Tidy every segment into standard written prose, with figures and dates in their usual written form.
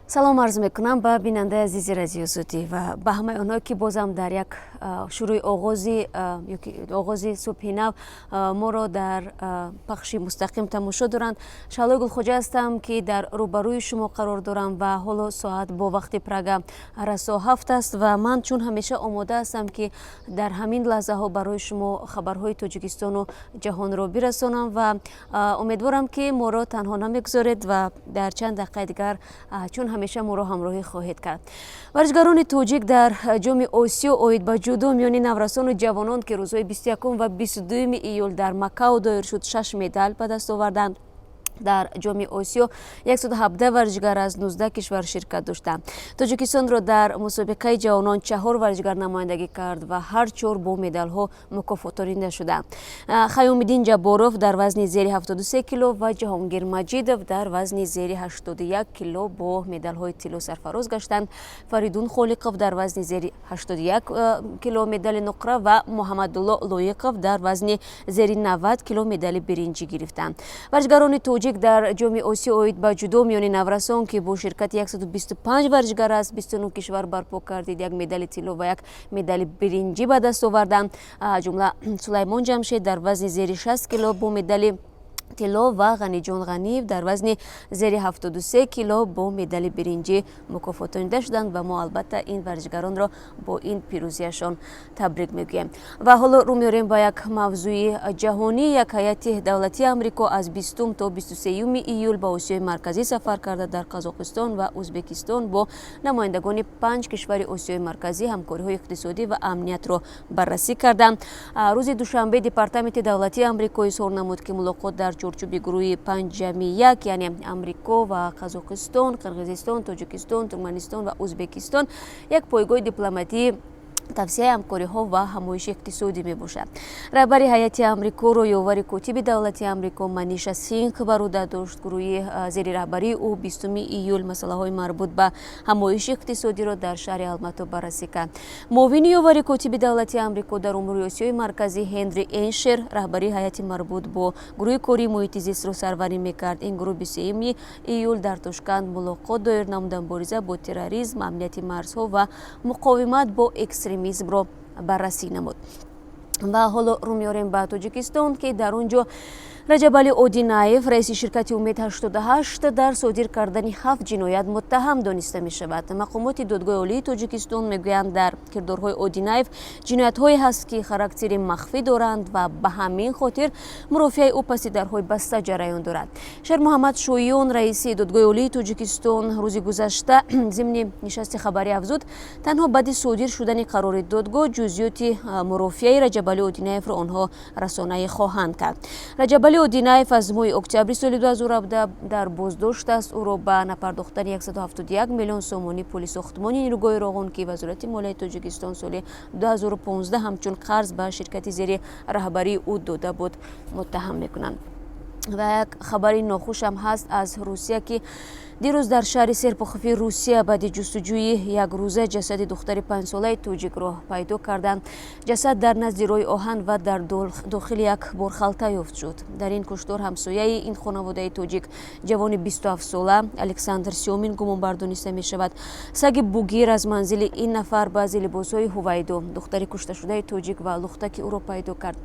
салом арз мекунам ба бинандаи азизи радиои Зудӣ ва ба ҳамаи онҳое ки бозам дар як шурӯи оғози субҳи нав моро дар пахши мустақим тамошо доранд. Шалои Гулхоҷа ҳастам ки дар рӯбарӯи шумо қарор дорам ва ҳоло соат бо вақти прага расо 7 аст ва ман чун ҳамеша омода ҳастам ки дар ҳамин лаҳзаҳо барои шумо хабарҳои Тоҷикистону ҷаҳонро бирасонам ва умедворам ки моро танҳо намегузоред ва дар чанд дақиқаи дигар чун ҳамеша моро ҳамроҳӣ хоҳед кард. Варзишгарони тоҷик дар ҷоми Осиё оид ба ҷудо миёни наврасону ҷавонон ки рӯзҳои 21 ва 22 июл дар Макао доир шуд 6 медаль ба даст оварданд. Дар ҷоми Осиё 117 варзишгар аз 19 кишвар ширкат доштанд. Тоҷикистонро дар мусобиқаи ҷавонон 4 варзишгар намояндагӣ кард ва ҳар 4 бо медалҳо мукофотонида шуданд. Хаёмиддин Ҷабборов дар вазни зери 73 кило ва Ҷаҳонгир Маҷидов дар вазни зери 81 кило бо медалҳои тилло сарфароз гаштанд. Фаридун Холиқов дар вазни зери 81 кило медали нуқра ва Муҳаммадулло Лоиқов дар вазни зери 90 кило медали биринҷӣ гирифтанд. Варзишгарони тоҷик дар ҷоми Осиё оид ба ҷудо миёни наврасон ки бо ширкати 125 варзишгар аз 29 кишвар барпо гардид 1 медали тилло ва 1 медали биринҷӣ ба даст оварданд. Ҷумла Сулаймон Ҷамшед дар вазни зери 60 кило бо медали тилло ва Ғаниҷон Ғаниев дар вазни зери 73 кило бо медали биринҷӣ мукофотонида шуданд ва мо албатта ин варзишгаронро бо ин пирӯзияшон табрик мегӯем. Ва ҳоло рӯ меорем ба як мавзӯи ҷаҳонӣ. Як ҳайати давлатии Амрико аз 20 то 23 июл ба Осиёи марказӣ сафар карда дар Қазоқистон ва Узбекистон бо намояндагони 5 кишвари Осиёи марказӣ ҳамкориҳои иқтисодӣ ва амниятро баррасӣ карданд. Рӯзи душанбе Департаменти давлатии Амрико изҳор намуд ки мулоқот дар чорчӯби гурӯҳи 5+1 яъне Амрико ва Қазоқистон, Қирғизистон, Тоҷикистон, Туркманистон ва Узбекистон як пойгоҳи дипломатии тавсияи ҳамкориҳо ва ҳамоиши иқтисодӣ мебошад. Раҳбари ҳайати Амрикоро ёвари котиби давлатии Амрико Маниша Сингҳ бар ӯҳда дошт. Гурӯҳи зери раҳбарии ӯ 20 июл масъалаҳои марбут ба ҳамоиши иқтисодиро дар шаҳри Алмато баррасӣ кард. Муовини ёвари котиби давлатии Амрико дар умури Осиёи марказӣ Ҳенри Эншер раҳбари ҳайати марбут бо гурӯҳи кории муҳити зистро сарварӣ мекард. Ин гурӯҳ 23 июл дар Тошканд мулоқот доир намуда мубориза бо терроризм, амнияти марзҳо ва муқовимат бо экстремизмро баррасӣ намуд. Ва ҳоло рӯ меорем ба Тоҷикистон ки дар он ҷо Раҷабали Одинаев, раиси ширкати Умед 88 дар содир кардани 7 ҷиноят муттаҳам дониста мешавад. Мақомоти додгоҳи олии Тоҷикистон мегӯянд дар кирдорҳои Одинаев ҷиноятҳое ҳаст ки характери махфӣ доранд ва ба ҳамин хотир мурофиаи ӯ паси дарҳои баста ҷараён дорад. Шермуҳаммад Шоиён, раиси додгоҳи олии Тоҷикистон, рӯзи гузашта зимни нишасти хабарӣ афзуд, танҳо баъди содир шудани қарори додгоҳ ҷузъиёти мурофиаи Раҷабали Одинаевро онҳо расонаӣ хоҳанд кард. Раҷабали Одинаев аз моҳи октябри соли 2017 дар боздошт аст. Ӯро ба напардохтани 171 миллион сомонӣ пули сохтмони нирӯгоҳи Роғон ки Вазорати молияи Тоҷикистон соли 2015 ҳамчун қарз ба ширкати зери раҳбарии ӯ дода буд муттаҳам мекунанд. Ва як хабари нохушам ҳаст аз Русия ки дирӯз дар шаҳри Серпухофи Русия баъди ҷустуҷӯи якрӯза ҷасади духтари 5-солаи тоҷикро пайдо карданд. Ҷасад дар назди роҳи оҳан ва дар дохили як борхалта ёфт шуд. Дар ин куштор ҳамсояи ин хонаводаи тоҷик ҷавони 27 сола Александр Сёмин гумонбар дониста мешавад. Саги бугир аз манзили ин нафар баъзи либосҳои ҳувайдо духтари кушташудаи тоҷик ва лухтаки ӯро пайдо кард.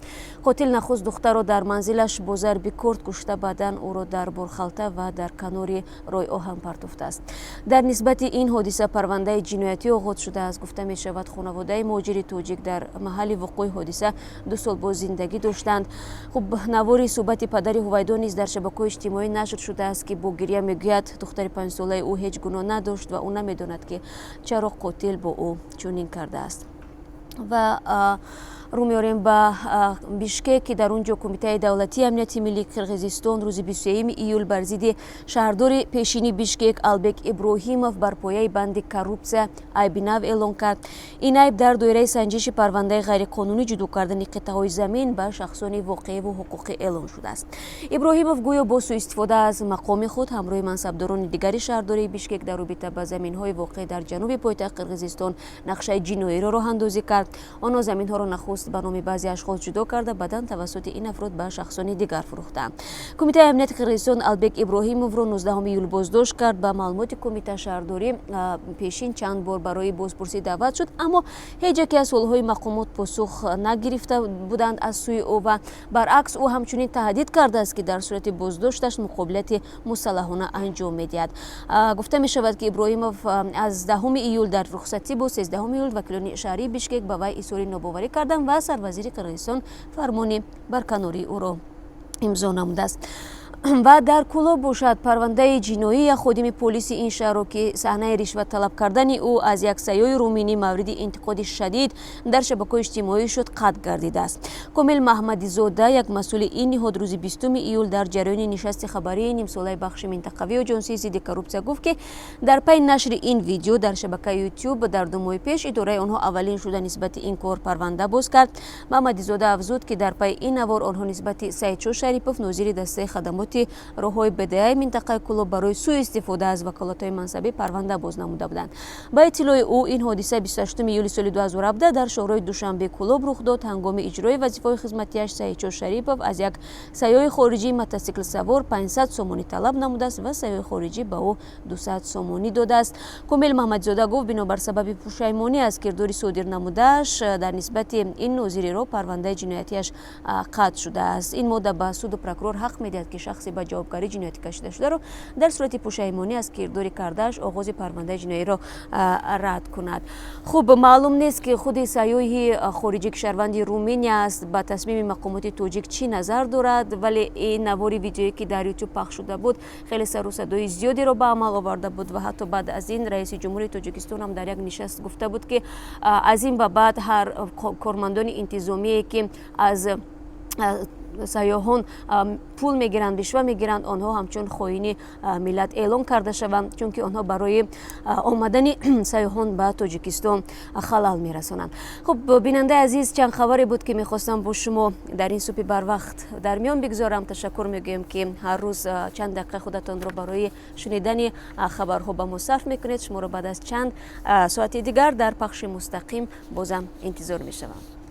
Қотил нахуст духтарро дар манзилаш бо зарби корд кушта, баъдан ӯро дар борхалта ва дар канори роҳи оҳан партофтааст. Дар нисбати ин ҳодиса парвандаи ҷиноятӣ оғоз шудааст. Гуфта мешавад хонаводаи муҳоҷири тоҷик дар маҳалли вуқӯъи ҳодиса 2 сол боз зиндагӣ доштанд. хуб навори суҳбати падари ҳувайдо низ дар шабакаҳои иҷтимоӣ нашр шудааст ки бо гирья мегӯяд духтари 5-солаи ӯ ҳеҷ гуноҳ надошт ва ӯ намедонад ки чаро қотил бо ӯ чунин кардааст. Ва рӯ меорем ба Бишкек ки дар он ҷо Кумитаи давлатии амнияти миллии Қирғизистон рӯзи 23 июл бар зидди шаҳрдори пешини Бишкек Албек Иброҳимов бар пояи банди коррупсия айби нав эълон кард. Ин айб дар доираи санҷиши парвандаи ғайриқонунӣ ҷудо кардани қитъаҳои замин ба шахсони воқееву ҳуқуқӣ эълон шудааст. Иброҳимов гӯё бо суистифода аз мақоми худ ҳамроҳи мансабдорони дигари шаҳрдории Бишкек дар робита ба заминҳои воқеъ дар ҷануби пойтахт Қирғизистон нақшаи ҷиноиро роҳандозӣ кард. Онҳо заминҳоро нахуст پوست به نام بعضی اشخاص جدا کرده بعداً توسط این افراد به شخصان دیگر فروختند. کمیته امنیت قرقیزستان البек иброҳимовро 19 июл боздошт кард. ба маълумоти кумита шаҳрдорӣ пешин чанд бор барои бозпурсӣ даъват шуд, аммо ҳеҷ яке аз ҳолҳои мақомот посух нагирифта буданд аз сӯи ӯ ва баръакс ӯ ҳамчунин таҳдид кардааст ки дар сурати боздошташ муқобилати мусаллаҳона анҷом медиҳад. гуфта мешавад ки иброҳимов аз 10 июл дар рухсатӣ буд. 13 июл вакилони шаҳрии бишкек ба вай изҳори нобоварӣ карданд ва сарвазири қирғизистон фармони барканории ӯро имзо намудааст. و در کلاه باشد پرونده جنایی خادم پلیس این شهر که صحنه رشوت طلب کردن او از یک سیاح رومینی مورد انتقاد شدید در شبکه‌های اجتماعی شد قطع گردیده است. کامل محمدی زاده یک مسئول این نهاد روز 20 ایول در جریان نشست خبری نیم ساله بخش منطقوی آژانسی ضد کروپسیا گفت که در پی نشر این ویدیو در شبکه یوتیوب در 2 ماه پیش اداره آنها اولین شده نسبت این کار پرونده باز کرد. محمدی زاده افزود که در پی این نوار آنها نسبت سعید شریپов ناظر دسته خدمات роҳҳои бдиаи минтақаи кӯлоб барои сӯи истифода аз ваколатҳои мансабӣ парванда боз намуда буданд. ба иттилои ӯ ин ҳодиса 28 июли соли 2017 дар шоҳрои душанбе кӯлоб рух дод. ҳангоми иҷрои вазифаҳои хизматиаш саидчо шарипов аз як сайёҳи хориҷӣ мотосиклсавор 500 сомонӣ талаб намудааст ва сайёҳи хориҷӣ ба ӯ 200 сомонӣ додааст. комил маҳмадзода гуфт бинобар сабаби пушаймонӣ аз кирдори содир намудааш дар нисбати ин нозириро парвандаи ҷиноятиаш қатъ шудааст. ин модда ба суду прокурор ҳақ медиҳад ки шахси ба ҷавобгарӣ ҷиноятӣ кашида шударо дар сурати пушаймонӣ аз кирдори кардааш оғози парвандаи ҷиноиро рад кунад. хуб маълум нест ки худи сайёҳи хориҷӣ кишварванди руминия аст ба тасмими мақомоти тоҷик чӣ назар дорад, вале ин навори видеое ки дар ютуб пахш шуда буд хеле сару садои зиёдеро ба амал оварда буд ва ҳатто баъд аз ин раиси ҷумҳури тоҷикистон ҳам дар як нишаст гуфта буд ки аз ин ба баъд ҳар кормандони интизомие ки аз сайёҳон пул мегиранд, ришва мегиранд, онҳо ҳамчун хоини миллат эълон карда шаванд, чунки онҳо барои омадани сайёҳон ба Тоҷикистон халал мерасонанд. хуб бинандаи азиз, чанд хабаре буд ки мехостам бо шумо дар ин субҳи барвақт дар миён бигзорам. ташаккур мегӯем ки ҳар рӯз чанд дақиқа худатонро барои шунидани хабарҳо ба мо сарф мекунед. шуморо баъд аз чанд соати дигар дар пахши мустақим бозам интизор мешавам.